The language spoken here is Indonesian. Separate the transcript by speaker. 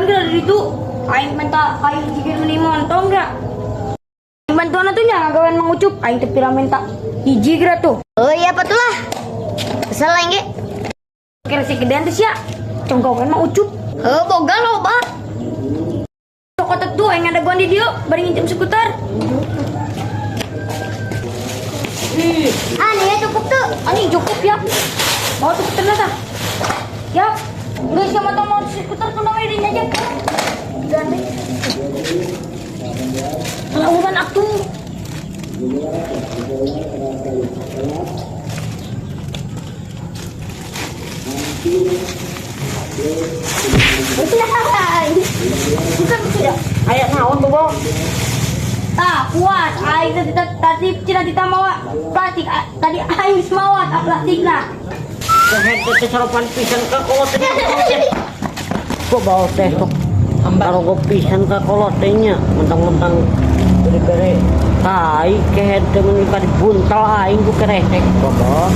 Speaker 1: bantuan gerak dari itu. Aing minta aing jikir menimon, tau enggak? Bantuan itu nya gawean Mang Ucup. Aing teh pira minta hiji gerak tuh.
Speaker 2: Oh iya patulah. Salah ge.
Speaker 1: Kira si gedean tuh sia. Conggawean Mang Ucup.
Speaker 2: Boga loba.
Speaker 1: Toko tuh aing ada gua di dieu bari nginjem skuter.
Speaker 2: Nih ya cukup tuh.
Speaker 1: Ani cukup ya. Mau skuter tah? Ya. Geus sama tong mau skuter tuh nawe di aja. Ganti. Lawan aku. Bukan tidak.
Speaker 2: Aya naon tuh, Bang?
Speaker 1: Ah, puas. Aing tadi cina ditamawa plastik. Tadi aing semawa plastik nah.
Speaker 3: Kehed teh sarapan pisan ka kolot teh. Kok bawa teh sok karo go pisan ka kolot teh nya, mentang-mentang bere-bere tai kehed teh mun ka dibuntal aing ku keresek, Bobo.